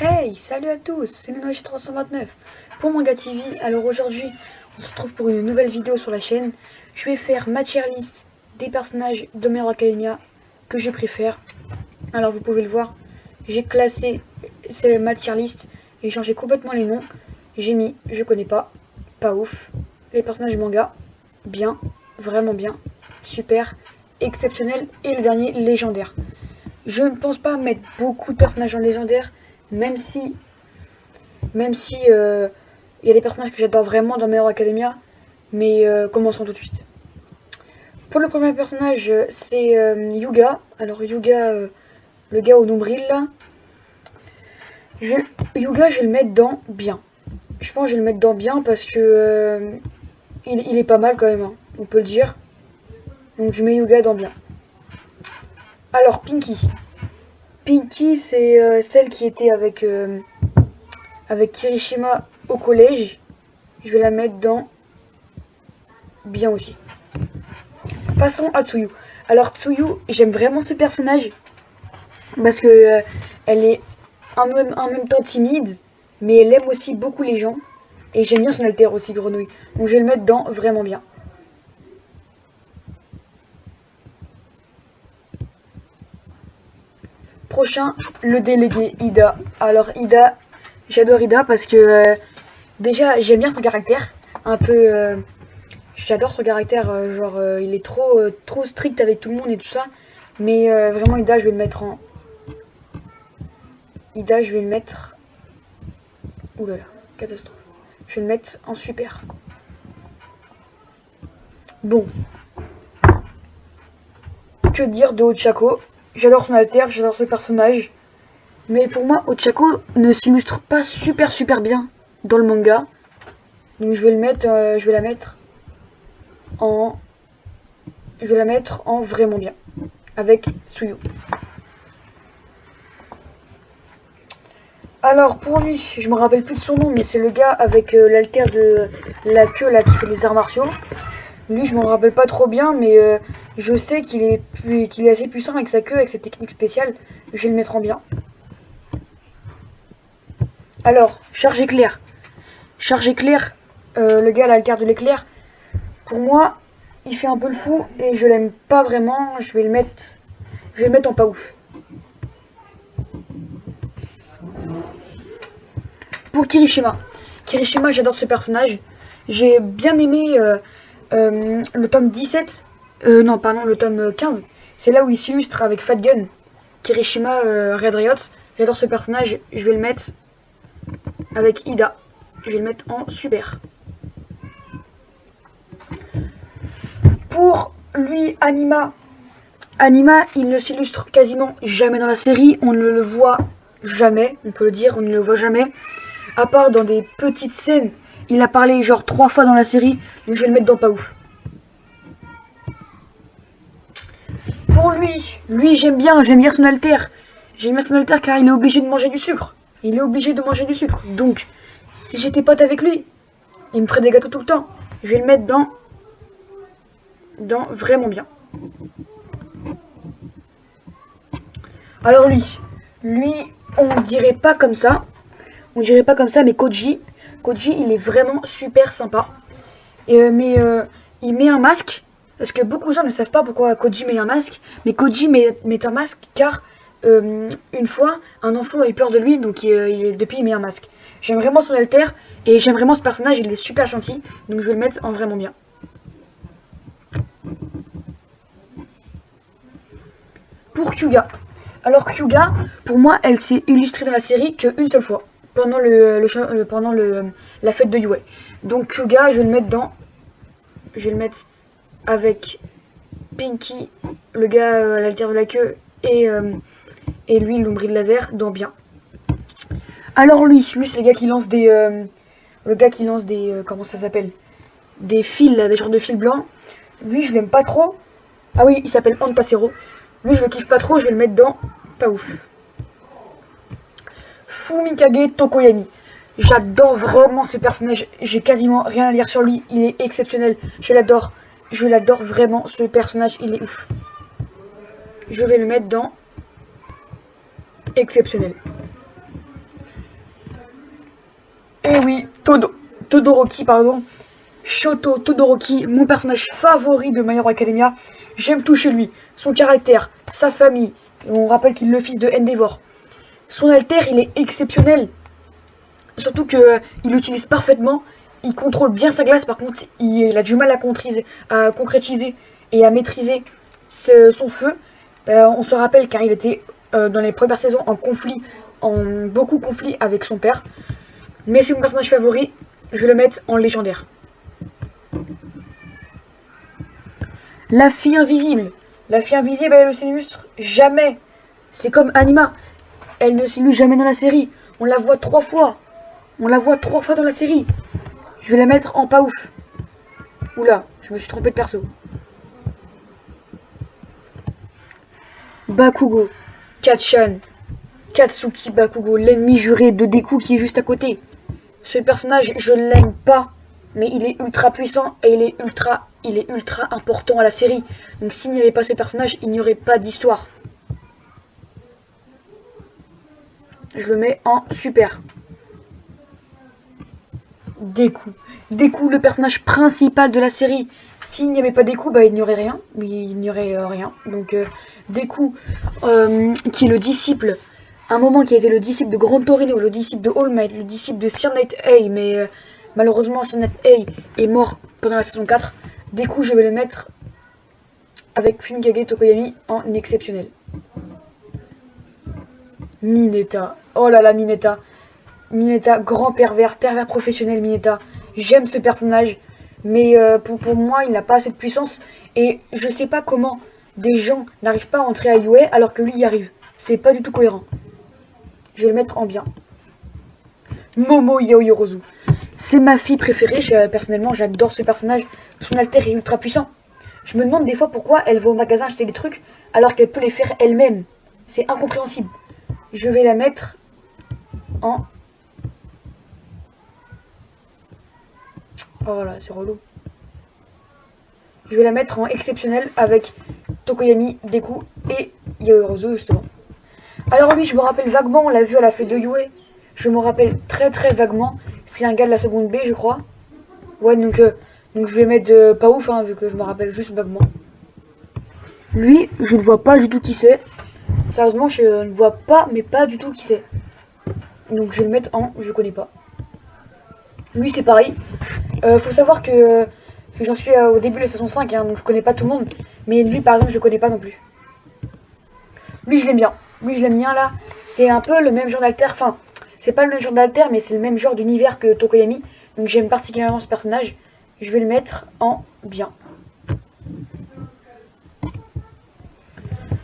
Hey, salut à tous, c'est Nonoji329 pour Manga TV. Alors aujourd'hui, on se retrouve pour une nouvelle vidéo sur la chaîne. Je vais faire ma tier list des personnages de My Hero Academia que je préfère. Alors vous pouvez le voir, j'ai classé ma tier list et changé complètement les noms. J'ai mis je connais pas, pas ouf, les personnages manga, bien, vraiment bien, super, exceptionnel et le dernier légendaire. Je ne pense pas mettre beaucoup de personnages en légendaire, même si il y a des personnages que j'adore vraiment dans My Hero Academia, mais commençons tout de suite. Pour le premier personnage, c'est Yuga. Alors Yuga, le gars au nombril là. Yuga, je vais le mettre dans bien. Je pense que je vais le mettre dans bien parce que il est pas mal quand même, hein, on peut le dire. Donc je mets Yuga dans bien. Alors Pinky. Pinky, c'est celle qui était avec Kirishima au collège. Je vais la mettre dans bien aussi. Passons à Tsuyu. Alors Tsuyu, j'aime vraiment ce personnage parce que elle est en même temps timide, mais elle aime aussi beaucoup les gens. Et j'aime bien son alter aussi, Grenouille. Donc je vais le mettre dans vraiment bien. Prochain, le délégué Ida. Alors Ida, j'adore Ida parce que déjà j'aime bien son caractère. Un peu... j'adore son caractère, il est trop strict avec tout le monde et tout ça. Mais vraiment Ida, je vais le mettre en... Ida, je vais le mettre... Ouh là là, catastrophe. Je vais le mettre en super. Bon. Que dire de Ochako? J'adore son alter, j'adore ce personnage. Mais pour moi, Ochako ne s'illustre pas super bien dans le manga. Donc je vais le mettre, je vais la mettre en... Je vais la mettre en vraiment bien. Avec Tsuyu. Alors pour lui, je me rappelle plus de son nom, mais c'est le gars avec l'alter de la queue là qui fait les arts martiaux. Lui, je m'en rappelle pas trop bien, mais je sais qu'il est assez puissant avec sa queue, avec ses techniques spéciales. Je vais le mettre en bien. Alors, charge éclair. Charge éclair, le gars à l'alter de l'éclair, pour moi, il fait un peu le fou et je l'aime pas vraiment. Je vais le mettre en pas ouf. Pour Kirishima. Kirishima, j'adore ce personnage. J'ai bien aimé le tome 17. Non, pardon, le tome 15. C'est là où il s'illustre avec Fat Gun. Kirishima Red Riot. J'adore ce personnage. Je vais le mettre avec Ida. Je vais le mettre en super. Pour lui, Anima. Anima, il ne s'illustre quasiment jamais dans la série. On ne le voit jamais. On peut le dire, on ne le voit jamais. À part dans des petites scènes. Il a parlé genre 3 fois dans la série. Donc je vais le mettre dans pas ouf. Pour lui j'aime bien son alter. J'aime bien son alter car il est obligé de manger du sucre. Il est obligé de manger du sucre. Donc, si j'étais pote avec lui, il me ferait des gâteaux tout le temps. Je vais le mettre dans vraiment bien. Alors lui, on dirait pas comme ça. On dirait pas comme ça, mais Koji, il est vraiment super sympa. Mais il met un masque. Parce que beaucoup de gens ne savent pas pourquoi Koji met un masque. Mais Koji met un masque car une fois, un enfant a eu peur de lui. Donc depuis, il met un masque. J'aime vraiment son alter. Et j'aime vraiment ce personnage. Il est super gentil. Donc je vais le mettre en vraiment bien. Pour Kyuga. Alors Kyuga, pour moi, elle s'est illustrée dans la série qu'une seule fois. Pendant la fête de Yue. Donc Kyuga, je vais le mettre dans... Je vais le mettre avec Pinky, le gars à l'alter de la queue, et lui, l'ombril laser, dans bien. Alors lui c'est le gars qui lance des... comment ça s'appelle? Des fils, là, des genres de fils blancs. Lui, je l'aime pas trop. Ah oui, il s'appelle Antasero. Lui, je le kiffe pas trop, je vais le mettre dans... Pas ouf. Fumikage Tokoyami. J'adore vraiment ce personnage. J'ai quasiment rien à dire sur lui. Il est exceptionnel. Je l'adore. Je l'adore vraiment. Ce personnage, il est ouf. Je vais le mettre dans exceptionnel. Todoroki, pardon. Shoto Todoroki, mon personnage favori de My Hero Academia. J'aime tout chez lui. Son caractère, sa famille. On rappelle qu'il est le fils de Endeavor. Son alter, il est exceptionnel. Surtout qu'il l'utilise parfaitement. Il contrôle bien sa glace. Par contre, il a du mal à concrétiser et à maîtriser son feu. On se rappelle car il était dans les premières saisons en beaucoup conflit avec son père. Mais c'est mon personnage favori. Je vais le mettre en légendaire. La fille invisible. La fille invisible, elle ne s'illustre jamais. C'est comme Anima. Elle ne s'illustre jamais dans la série. On la voit 3 fois. On la voit 3 fois dans la série. Je vais la mettre en pas ouf. Oula, je me suis trompé de perso. Bakugo. Kachan. Katsuki Bakugo, l'ennemi juré de Deku qui est juste à côté. Ce personnage, je ne l'aime pas. Mais il est ultra puissant et il est ultra important à la série. Donc s'il n'y avait pas ce personnage, il n'y aurait pas d'histoire. Je le mets en super. Deku. Deku, le personnage principal de la série. S'il n'y avait pas Deku, bah, il n'y aurait rien. Il n'y aurait rien. Donc Deku, qui est le disciple, à un moment qui a été le disciple de Grand Torino, le disciple de All Might, le disciple de Sir Knight A, mais malheureusement Sir Knight A est mort pendant la saison 4. Deku, je vais le mettre avec Fumikage Tokoyami en exceptionnel. Mineta. Oh là là, Mineta. Mineta, grand pervers professionnel Mineta. J'aime ce personnage, mais pour moi, il n'a pas assez de puissance. Et je sais pas comment des gens n'arrivent pas à entrer à UA alors que lui y arrive. C'est pas du tout cohérent. Je vais le mettre en bien. Momo Yaoyorozu. C'est ma fille préférée. Personnellement, j'adore ce personnage. Son alter est ultra puissant. Je me demande des fois pourquoi elle va au magasin acheter des trucs alors qu'elle peut les faire elle-même. C'est incompréhensible. Je vais la mettre en... Oh là, c'est relou. Je vais la mettre en exceptionnel avec Tokoyami, Deku et Yaoyorozu justement. Alors oui, je me rappelle vaguement, on l'a vu à la fête de Yue. Je me rappelle très vaguement. C'est un gars de la seconde B, je crois. Ouais, donc je vais mettre pas ouf, hein, vu que je me rappelle juste vaguement. Lui, je ne vois pas du tout qui c'est. Sérieusement, je ne vois pas, mais pas du tout qui c'est. Donc je vais le mettre en je connais pas. Lui, c'est pareil. Faut savoir que j'en suis au début de la saison 5, hein, donc je connais pas tout le monde. Mais lui, par exemple, je le connais pas non plus. Lui, je l'aime bien. Lui, je l'aime bien, là. C'est un peu le même genre d'alter. Enfin, c'est pas le même genre d'alter, mais c'est le même genre d'univers que Tokoyami. Donc j'aime particulièrement ce personnage. Je vais le mettre en bien.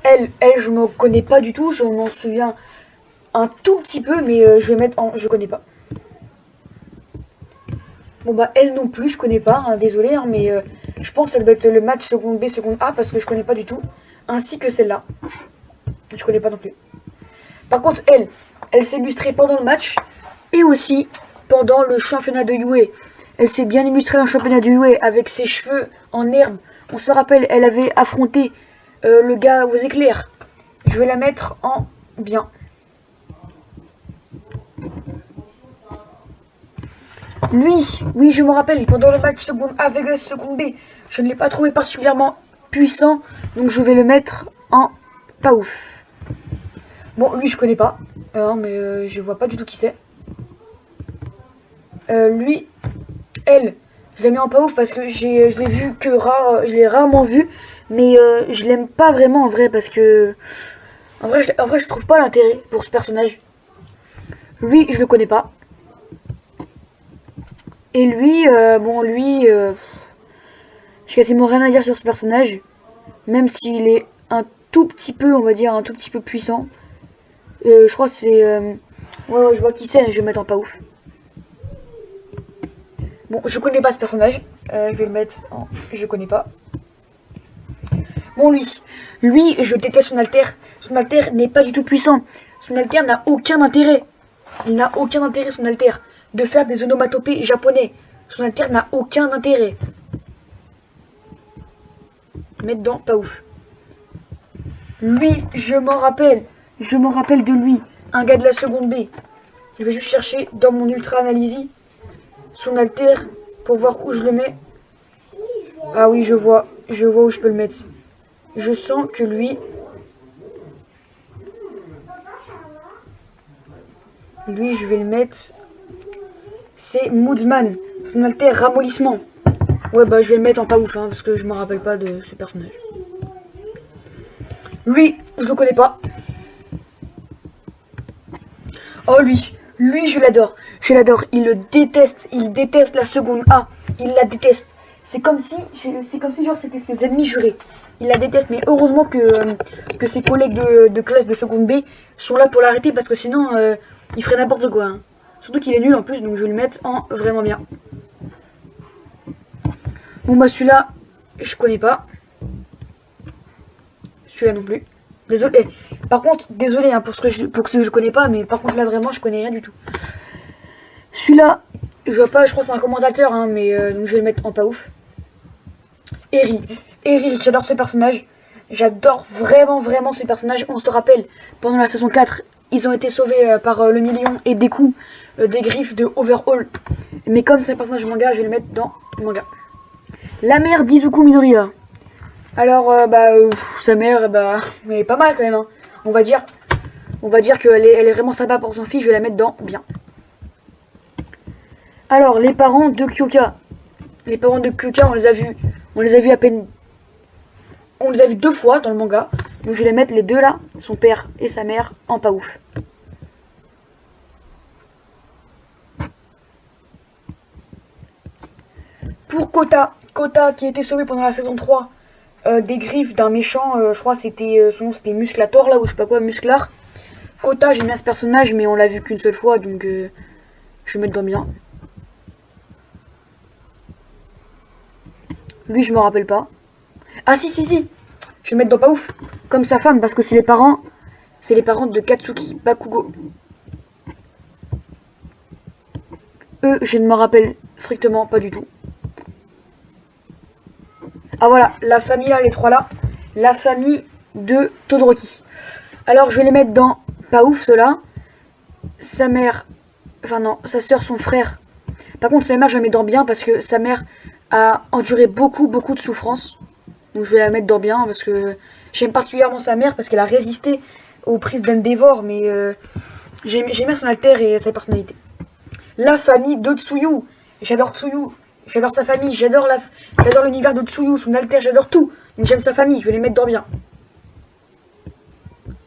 Elle, je me connais pas du tout. Je m'en souviens un tout petit peu, mais je vais mettre en je connais pas. Bon bah elle non plus, je connais pas, hein, désolé, hein, mais je pense qu'elle doit être le match seconde B, seconde A, parce que je connais pas du tout. Ainsi que celle-là. Je connais pas non plus. Par contre, elle s'est illustrée pendant le match et aussi pendant le championnat de UA. Elle s'est bien illustrée dans le championnat de UA avec ses cheveux en herbe. On se rappelle, elle avait affronté le gars aux éclairs. Je vais la mettre en bien. Lui, oui, je me rappelle, pendant le match seconde A Vegas seconde B, je ne l'ai pas trouvé particulièrement puissant, donc je vais le mettre en pas ouf. Bon, lui, je connais pas, mais je vois pas du tout qui c'est. Lui, elle, je l'ai mis en pas ouf parce que je l'ai vu que je l'ai rarement vu, mais je l'aime pas vraiment en vrai parce que en vrai, je trouve pas l'intérêt pour ce personnage. Lui, je le connais pas. Et lui, bon, lui, j'ai quasiment rien à dire sur ce personnage, même s'il est un tout petit peu, on va dire, un tout petit peu puissant. Je crois que c'est... ouais, je vois qui c'est, je vais le mettre en pas ouf. Bon, je connais pas ce personnage, je vais le mettre en je connais pas. Bon, lui, je déteste son alter. Son alter n'est pas du tout puissant. Son alter n'a aucun intérêt. Il n'a aucun intérêt, son alter, de faire des onomatopées japonais. Son alter n'a aucun intérêt. Mettre dans pas ouf. Lui, je m'en rappelle de lui. Un gars de la seconde B. Je vais juste chercher dans mon ultra analyse son alter pour voir où je le mets. Ah oui, je vois où je peux le mettre. Je sens que lui, je vais le mettre. C'est Moodsman, son alter ramollissement. Ouais, bah je vais le mettre en pas ouf, hein, parce que je me rappelle pas de ce personnage. Lui, je le connais pas. Oh lui je l'adore. Je l'adore. Il le déteste. Il déteste la seconde A. Il la déteste. C'est comme si genre c'était ses ennemis jurés. Il la déteste, mais heureusement que ses collègues de classe de seconde B sont là pour l'arrêter parce que sinon il ferait n'importe quoi. Hein. Surtout qu'il est nul en plus, donc je vais le mettre en vraiment bien. Bon bah celui-là, je connais pas. Celui-là non plus. Désolé. Par contre, désolé hein, pour ce que je connais pas, mais par contre là vraiment je connais rien du tout. Celui-là, je vois pas, je crois que c'est un commentateur, hein, mais donc je vais le mettre en pas ouf. Eri, j'adore ce personnage. J'adore vraiment ce personnage. On se rappelle, pendant la saison 4, ils ont été sauvés par le million et des coups des griffes de Overhaul. Mais comme c'est un personnage manga, je vais le mettre dans manga. La mère d'Izuku Midoriya. Alors, sa mère, elle est pas mal quand même. Hein. On va dire qu'elle est vraiment sympa pour son fils. Je vais la mettre dans bien. Alors, les parents de Kyoka. Les parents de Kyoka, on les a vus à peine. On les a vus 2 fois dans le manga. Donc je vais les mettre les deux là, son père et sa mère, en pas ouf. Pour Kota qui a été sauvé pendant la saison 3 des griffes d'un méchant, je crois c'était son nom c'était Musclator là ou je sais pas quoi, Musclar. Kota, j'aime bien ce personnage mais on l'a vu qu'une seule fois donc je vais mettre dans bien. Lui je me rappelle pas. Ah si. Je vais mettre dans pas ouf. Comme sa femme parce que c'est les parents de Katsuki Bakugo. Eux je ne me rappelle strictement pas du tout. Ah voilà, la famille là, les trois là, la famille de Todoroki. Alors je vais les mettre dans pas ouf ceux-là. Sa mère, enfin non, sa soeur, son frère. Par contre sa mère je la mets dans bien parce que sa mère a enduré beaucoup de souffrances. Donc je vais la mettre dans bien parce que j'aime particulièrement sa mère parce qu'elle a résisté aux prises d'Endeavor. Mais j'aime bien son alter et sa personnalité. La famille de Tsuyu. J'adore Tsuyu. J'adore sa famille, j'adore l'univers de Tsuyu, son alter, j'adore tout. Donc j'aime sa famille, je vais les mettre dans bien.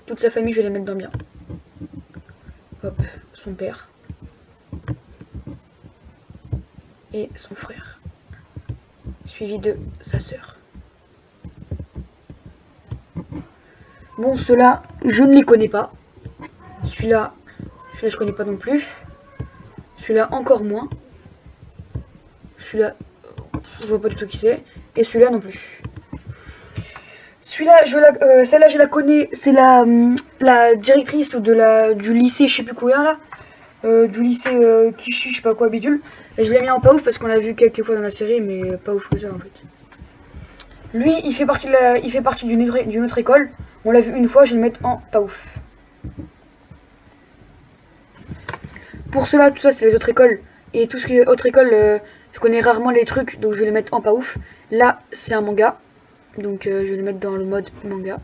Toute sa famille, je vais les mettre dans bien. Hop, son père. Et son frère. Suivi de sa sœur. Bon, ceux-là, je ne les connais pas. Celui-là, je connais pas non plus. Celui-là, encore moins. Celui-là, je vois pas du tout qui c'est. Et celui-là non plus. Celui-là, celle-là, je la connais. C'est la directrice du lycée, je sais plus quoi là. Du lycée Kishi, je sais pas quoi, bidule. Et je l'ai mis en pas ouf parce qu'on l'a vu quelques fois dans la série, mais pas ouf que ça en fait. Lui, il fait partie d'une autre école. On l'a vu une fois, je vais le mettre en pas ouf. Pour cela, tout ça, c'est les autres écoles. Et tout ce qui est autre école, je connais rarement les trucs, donc je vais les mettre en pas ouf. Là, c'est un manga. Donc je vais le mettre dans le mode manga.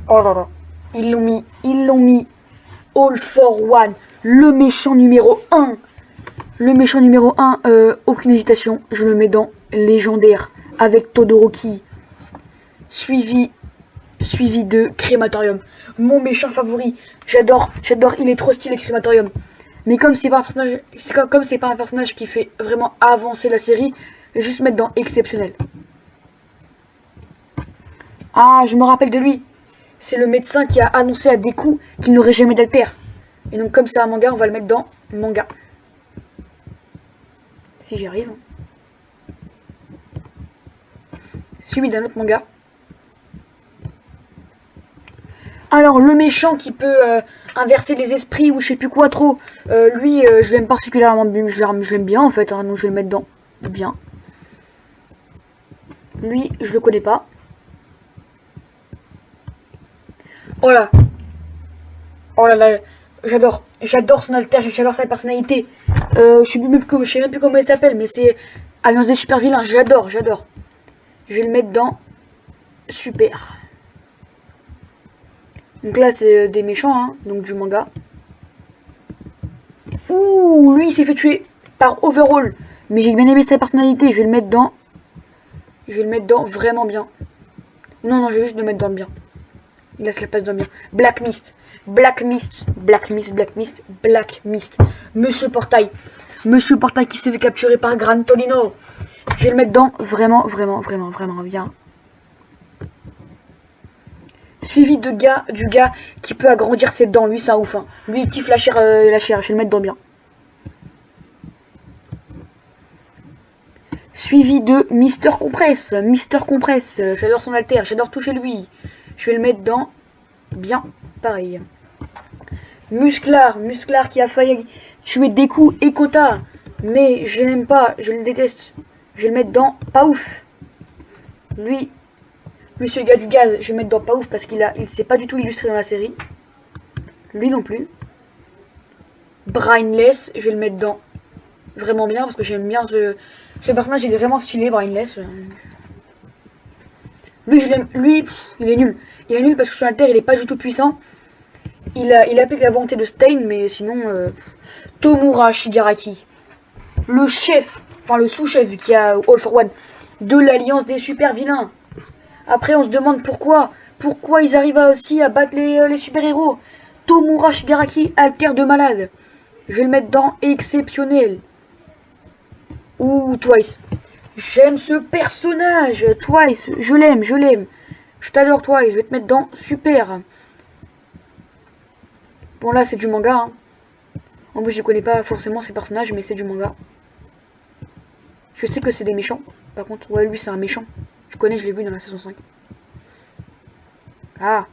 Oh là là. Ils l'ont mis All for One. Le méchant numéro 1. Le méchant numéro 1, aucune hésitation. Je le mets dans légendaire. Avec Todoroki. Suivi de Crématorium. Mon méchant favori. J'adore. Il est trop stylé Crématorium. Mais comme c'est pas un personnage qui fait vraiment avancer la série, je vais juste mettre dans exceptionnel. Ah, je me rappelle de lui. C'est le médecin qui a annoncé à Deku qu'il n'aurait jamais d'alter. Et donc comme c'est un manga, on va le mettre dans manga. Si j'y arrive. Suivi d'un autre manga. Alors le méchant qui peut inverser les esprits ou je sais plus quoi trop, lui je l'aime particulièrement bien, je l'aime bien en fait, hein, donc je vais le mettre dans bien. Lui je le connais pas. Oh là, j'adore J'adore son alter, j'adore sa personnalité. Je sais même plus comment il s'appelle, mais c'est Alliance des super vilains. J'adore. Je vais le mettre dans super. Donc là, c'est des méchants, hein, donc du manga. Ouh, lui, il s'est fait tuer par Overall. Mais j'ai bien aimé sa personnalité. Je vais le mettre dans. Vraiment bien. Non, je vais juste le mettre dans bien. Il laisse la place dans bien. Black Mist. Monsieur Portail qui s'est fait capturer par Gran Torino. Je vais le mettre dans vraiment bien. Suivi du gars qui peut agrandir ses dents. Lui, c'est un ouf. Hein. Lui, il kiffe la chair. Je vais le mettre dans bien. Suivi de Mister Compress. J'adore son alter. J'adore toucher lui. Je vais le mettre dans bien. Pareil. Musclar qui a failli tuer Deku et Kota. Mais je l'aime pas. Je le déteste. Je vais le mettre dans pas ouf. Lui c'est le gars du gaz, je vais le mettre dans pas ouf parce qu'il s'est pas du tout illustré dans la série. Lui non plus. Brainless, je vais le mettre dans vraiment bien parce que j'aime bien ce personnage, il est vraiment stylé, Brainless. Lui, il est nul. Il est nul parce que son alter, il est pas du tout puissant. Il applique la volonté de Stein, mais sinon... Tomura Shigaraki. Le chef, enfin le sous-chef qui a All for One de l'Alliance des super vilains. Après, on se demande pourquoi ils arrivent aussi à battre les super-héros. Tomura Shigaraki, alter de malade. Je vais le mettre dans exceptionnel. Ouh, Twice. J'aime ce personnage. Twice, je l'aime. Je t'adore, Twice. Je vais te mettre dans super. Bon, là, c'est du manga. Hein. En plus, je connais pas forcément ces personnages, mais c'est du manga. Je sais que c'est des méchants. Par contre, ouais, lui, c'est un méchant. Je connais, je l'ai vu dans la saison 5. Ah.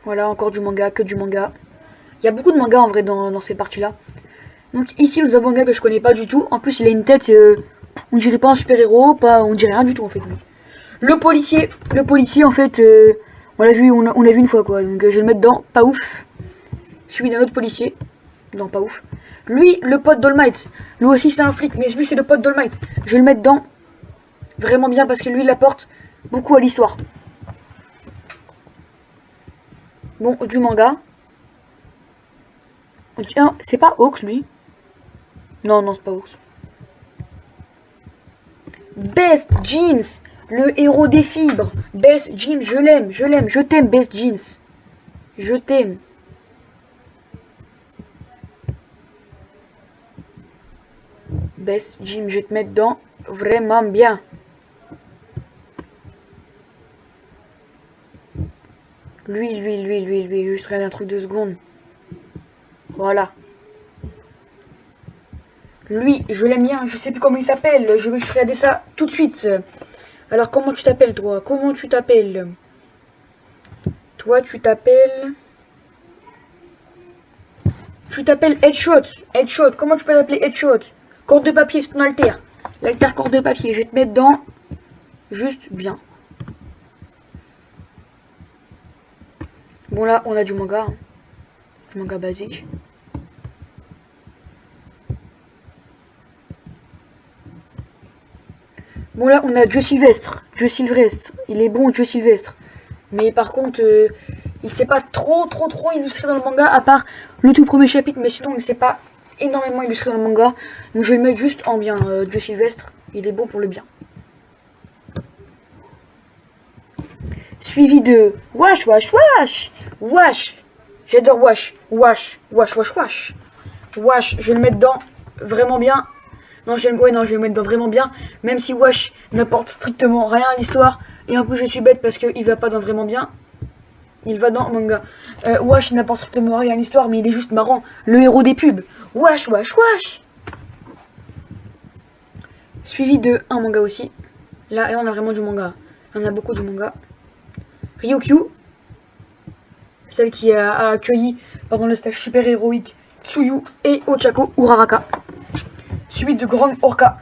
Voilà, encore du manga, que du manga. Il y a beaucoup de mangas en vrai dans ces parties-là. Donc ici, nous avons un gars que je connais pas du tout. En plus, il a une tête, on dirait pas un super-héros, on dirait rien du tout en fait. Lui. Le policier en fait, on l'a vu une fois quoi. Donc je vais le mettre dans pas ouf. Suivi d'un autre policier. Dans pas ouf. Lui, le pote d'All Might. Lui aussi, c'est un flic, mais lui, c'est le pote d'All Might. Je vais le mettre dans vraiment bien parce que lui, il apporte beaucoup à l'histoire. Bon, du manga. Tiens, c'est pas Hawks, lui. Non, c'est pas Hawks. Best Jeans, le héros des fibres. Best Jeans, je l'aime. Je t'aime, Best Jeans. Je t'aime. Best Jim, je vais te mettre dans vraiment bien. Lui, juste regarde un truc de seconde. Voilà. Lui, je l'aime bien, je sais plus comment il s'appelle. Je vais regarder ça tout de suite. Alors, comment tu t'appelles, toi? Comment tu t'appelles? Toi, tu t'appelles... Tu t'appelles Headshot. Headshot, comment tu peux t'appeler Headshot? Corde de papier, c'est ton alter. L'alter corde de papier, je vais te mettre dans... Juste bien. Bon là, on a du manga. Hein. Du manga basique. Bon là, on a Joe Sylvestre. Il est bon, Joe Sylvestre. Mais par contre, il s'est pas trop illustré dans le manga, à part le tout premier chapitre. Mais sinon, il s'est pas énormément illustré dans le manga. Donc je vais le mettre juste en bien. Joe Sylvestre, il est bon pour le bien. Suivi de Wash. J'adore Wash. Wash, je vais le mettre dans vraiment bien. Non, je vais le mettre dans vraiment bien. Même si Wash n'apporte strictement rien à l'histoire. Et en plus, je suis bête parce qu'il va pas dans vraiment bien. Il va dans manga. Wash n'apporte strictement rien à l'histoire, mais il est juste marrant. Le héros des pubs. Wash. Suivi de un manga aussi. Là, on a vraiment du manga. On a beaucoup de manga. Ryukyu, celle qui a accueilli pendant le stage super-héroïque Tsuyu et Ochako Uraraka. Suivi de Grand Orca.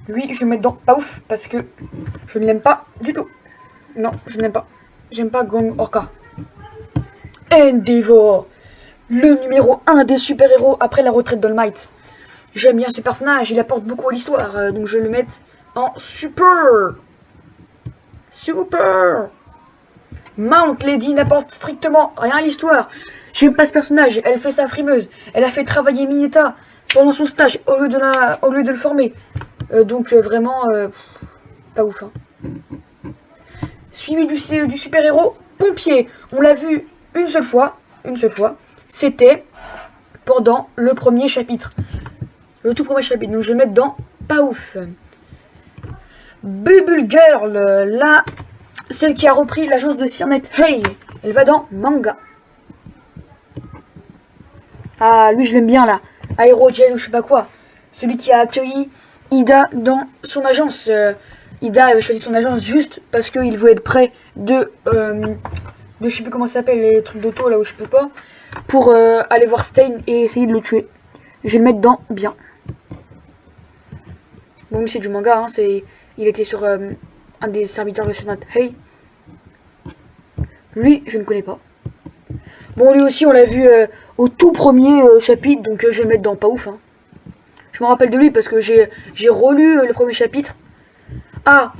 Lui, je vais le mettre dans pas ouf parce que je ne l'aime pas du tout. Non, je ne l'aime pas. J'aime pas Gong Orca. Endeavor, le numéro 1 des super-héros après la retraite d'All Might. J'aime bien ce personnage, il apporte beaucoup à l'histoire, donc je vais le mettre en super. Super. Mount Lady n'apporte strictement rien à l'histoire. J'aime pas ce personnage, elle fait sa frimeuse. Elle a fait travailler Mineta pendant son stage au lieu de le former. Donc vraiment, pas ouf. Hein. Suivi du super-héros, pompier. On l'a vu une seule fois. C'était pendant le premier chapitre. Le tout premier chapitre. Donc je vais mettre dans pas ouf. Bubble Girl, là, celle qui a repris l'agence de Sirnet. Hey, elle va dans manga. Ah, lui je l'aime bien là. Aerojet ou je sais pas quoi. Celui qui a accueilli Ida dans son agence. Ida avait choisi son agence juste parce qu'il veut être près de je sais plus comment ça s'appelle, les trucs d'auto là où je peux pas, pour aller voir Stein et essayer de le tuer. Je vais le mettre dans bien. Bon, mais c'est du manga, hein, il était sur un des serviteurs de Senat. Hey. Lui, je ne connais pas. Bon, lui aussi, on l'a vu au tout premier chapitre, donc je vais le mettre dans pas ouf. Hein. Je me rappelle de lui parce que j'ai relu le premier chapitre. Ah,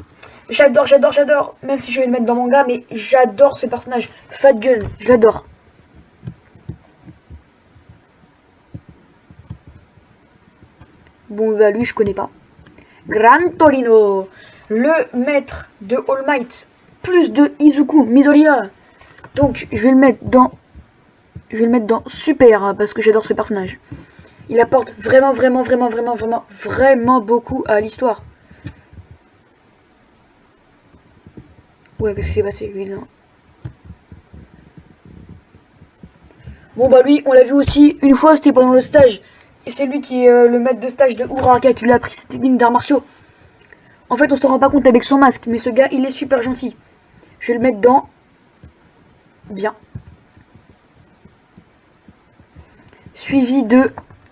j'adore, même si je vais le mettre dans manga, mais j'adore ce personnage. Fat Gun, je l'adore. Bon, bah lui, je connais pas. Gran Torino, le maître de All Might, plus de Izuku Midoriya. Donc, je vais le mettre dans super, parce que j'adore ce personnage. Il apporte vraiment beaucoup à l'histoire. Ouais, qu'est-ce qui s'est passé lui là? Bon bah lui, on l'a vu aussi une fois, c'était pendant le stage. Et c'est lui qui est le maître de stage de Uraraka qui lui a appris cette technique d'arts martiaux. En fait, on se rend pas compte avec son masque, mais ce gars, il est super gentil. Je vais le mettre dans bien. Suivi de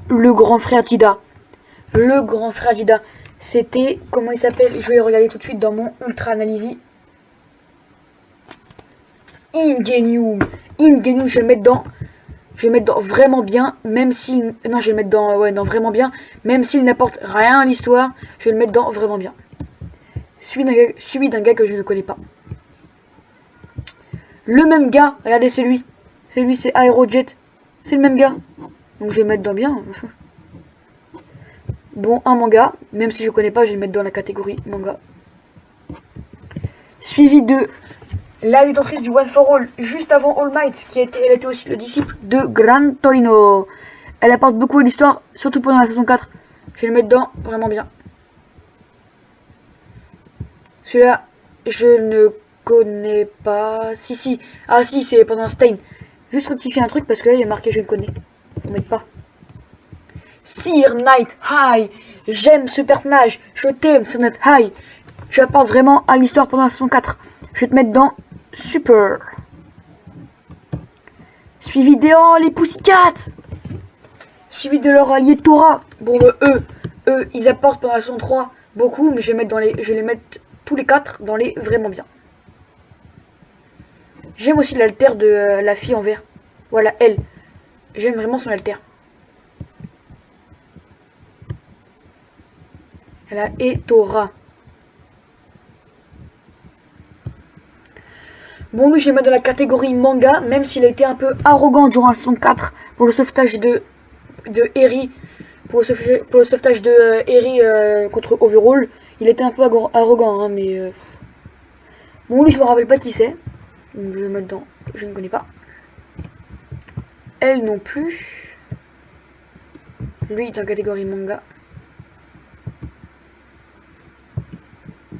le grand frère Dida. Le grand frère Dida. C'était, comment il s'appelle? Je vais regarder tout de suite dans mon ultra analyse. Ingenium. Ingenium, je vais le mettre dans. Je vais le mettre dans vraiment bien, même s'il. Non, je vais le mettre dans. Ouais, dans vraiment bien. Même s'il n'apporte rien à l'histoire, je vais le mettre dans vraiment bien. Suivi d'un gars que je ne connais pas. Le même gars, regardez, c'est lui. C'est Aerojet. C'est le même gars. Donc je vais le mettre dans bien. Bon, un manga, même si je connais pas, je vais le mettre dans la catégorie manga. Suivi de la détentrice du One for All, juste avant All Might, elle était aussi le disciple de Gran Torino. Elle apporte beaucoup à l'histoire, surtout pendant la saison 4. Je vais le mettre dans vraiment bien. Celui-là, je ne connais pas. Si. Ah si, c'est pendant Stein. Juste rectifier un truc parce que là, il est marqué je ne connais. On met pas. Sir Knight High. J'aime ce personnage. Je t'aime, Sir Knight High. Tu apportes vraiment à l'histoire pendant la saison 4. Je vais te mettre dans Super. Suivi des les Pussycats. Suivi de leur allié Tora. Bon, eux, ils apportent pendant la saison 3 beaucoup, mais je vais les mettre tous les 4 dans les vraiment bien. J'aime aussi l'alter de la fille en vert. Voilà, elle. J'aime vraiment son alter. Elle a Etora. Bon, lui, je vais le mettre dans la catégorie manga, même s'il a été un peu arrogant durant la saison 4 pour le sauvetage de Eri. Pour le sauvetage de Eri contre Overhaul. Il était un peu arrogant, hein, mais... Bon, lui, je me rappelle pas qui c'est. Donc, je vais le mettre dans... Je ne connais pas. Elle non plus. Lui, dans la catégorie manga.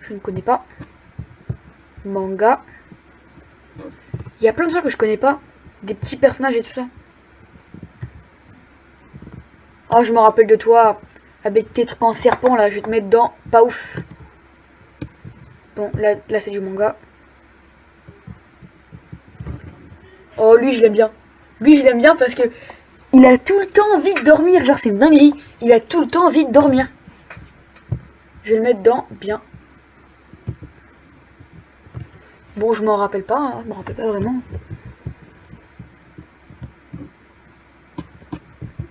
Je ne connais pas. Manga. Il y a plein de gens que je connais pas. Des petits personnages et tout ça. Oh, je me rappelle de toi. Avec tes trucs en serpent, là. Je vais te mettre dans pas ouf. Bon, là c'est du manga. Oh, lui, je l'aime bien. Lui, je l'aime bien parce que il a tout le temps envie de dormir. Genre, c'est une dinguerie. Il a tout le temps envie de dormir. Je vais le mettre dans bien. Bon, je m'en rappelle pas, hein, je m'en rappelle pas vraiment.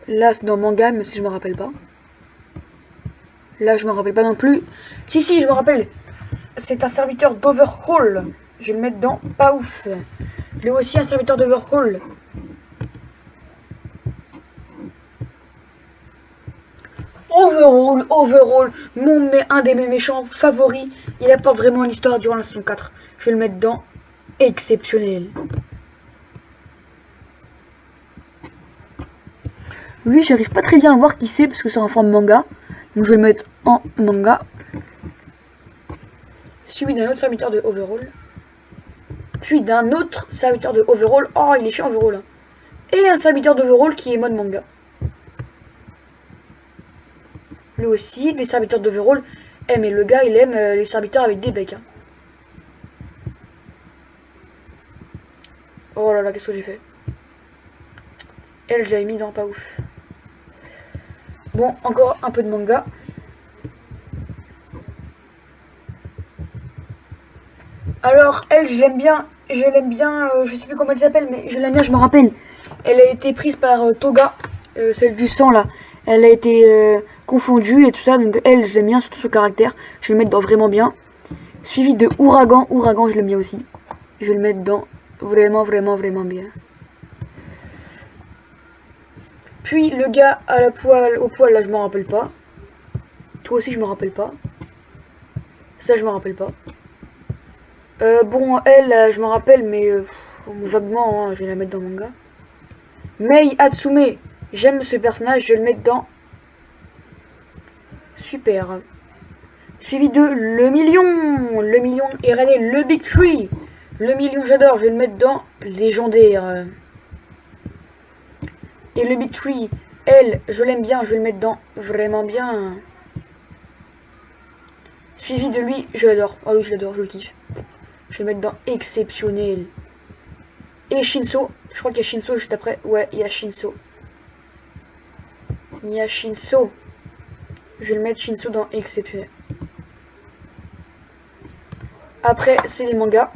Là, c'est dans manga, même si je me rappelle pas. Là, je me rappelle pas non plus. Si, si, je me rappelle. C'est un serviteur d'Overhaul. Je vais le mettre dans pas ouf. Lui aussi, un serviteur d'Overhaul. Overhaul, un de mes méchants favoris. Il apporte vraiment l'histoire durant la saison 4. Je vais le mettre dans exceptionnel. Lui, j'arrive pas très bien à voir qui c'est parce que c'est en forme manga. Donc je vais le mettre en manga. Suivi d'un autre serviteur de Overhaul. Puis d'un autre serviteur de Overhaul. Oh, il est chiant Overhaul. Hein. Et un serviteur d'Overhaul qui est mode manga. Lui aussi, des serviteurs d'Overhaul. Eh mais le gars, il aime les serviteurs avec des becs. Hein. Oh là là, qu'est-ce que j'ai fait? Elle, je l'avais mis dans pas ouf. Bon, encore un peu de manga. Alors, elle, je l'aime bien. Je sais plus comment elle s'appelle, mais je l'aime bien, je me rappelle. Elle a été prise par Toga, celle du sang là. Elle a été confondue et tout ça, donc elle, je l'aime bien, surtout ce caractère. Je vais le mettre dans vraiment bien. Suivi de Ouragan. Ouragan, je l'aime bien aussi. Je vais le mettre dans vraiment, vraiment, vraiment bien. Puis le gars à la poêle, au poil, là, je m'en rappelle pas. Toi aussi, je me rappelle pas. Ça, je me rappelle pas. Bon, elle, je me rappelle, mais vaguement, hein, je vais la mettre dans mon gars. Mei Hatsume, j'aime ce personnage, je vais le mettre dans super. Suivi de le million est rallié, le Big Tree. Le million, j'adore, je vais le mettre dans légendaire. Et le Big Tree, elle, je l'aime bien, je vais le mettre dans vraiment bien. Suivi de lui, je l'adore. Oh oui, je l'adore, je le kiffe. Je vais le mettre dans exceptionnel. Et Shinso, je crois qu'il y a Shinso juste après. Ouais, il y a Shinso. Il y a Shinso. Je vais le mettre Shinso dans exceptionnel. Après, c'est les mangas.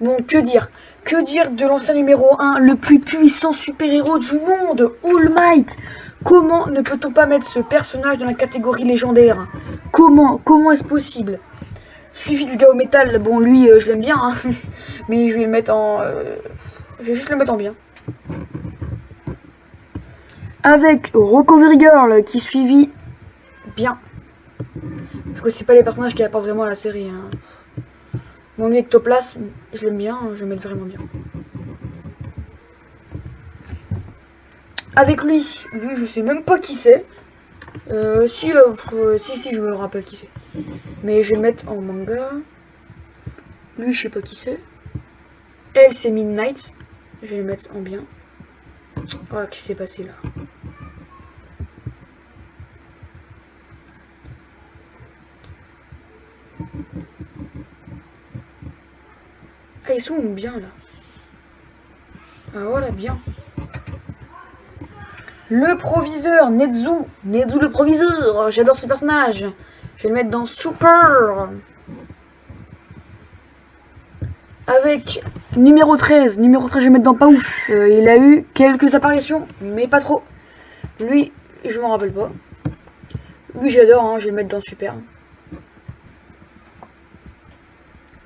Bon, que dire? Que dire de l'ancien numéro 1, le plus puissant super-héros du monde, All Might? Comment ne peut-on pas mettre ce personnage dans la catégorie légendaire? Comment est-ce possible? Suivi du gars au métal, bon lui je l'aime bien, hein, mais je vais le mettre en... je vais juste le mettre en bien. Avec Recovery Girl qui suivit bien. Parce que c'est pas les personnages qui apportent vraiment à la série. Hein. Bon, lui, Ectoplasme, je l'aime bien, je vais le mettre vraiment bien. Avec lui, je sais même pas qui c'est. Si, je me rappelle qui c'est. Mais je vais le mettre en manga. Lui, je sais pas qui c'est. Elle, c'est Midnight. Je vais le mettre en bien. Voilà, qu'est-ce qui s'est passé là? Ah, ils sont bien là. Ah voilà, bien. Le proviseur, Nezu le proviseur. J'adore ce personnage. Je vais le mettre dans Super. Avec numéro 13. Numéro 13, je vais le mettre dans pas ouf. Il a eu quelques apparitions, mais pas trop. Lui, je m'en rappelle pas. Lui, j'adore, hein, je vais le mettre dans Super.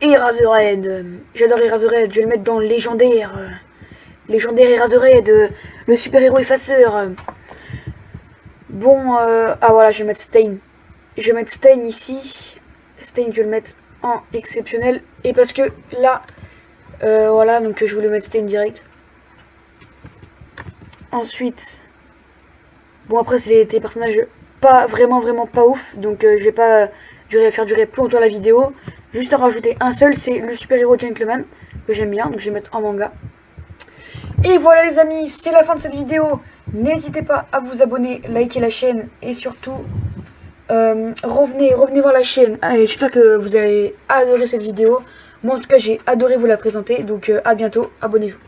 Eraserhead. J'adore Eraserhead, je vais le mettre dans Légendaire. Légendaire Eraserhead, le super-héros effaceur. Bon, ah voilà, je vais mettre Stain. Je vais mettre Stain ici. Stain, je vais le mettre en exceptionnel. Et parce que là, voilà, donc je voulais mettre Stain direct. Ensuite, bon après c'est des personnages pas vraiment pas ouf. Donc je vais pas faire durer plus longtemps la vidéo. Juste en rajouter un seul, c'est le super-héros Gentleman, que j'aime bien, donc je vais mettre en manga. Et voilà les amis, c'est la fin de cette vidéo. N'hésitez pas à vous abonner, liker la chaîne et surtout Revenez voir la chaîne. Et j'espère que vous avez adoré cette vidéo. Moi en tout cas j'ai adoré vous la présenter. Donc à bientôt, abonnez-vous.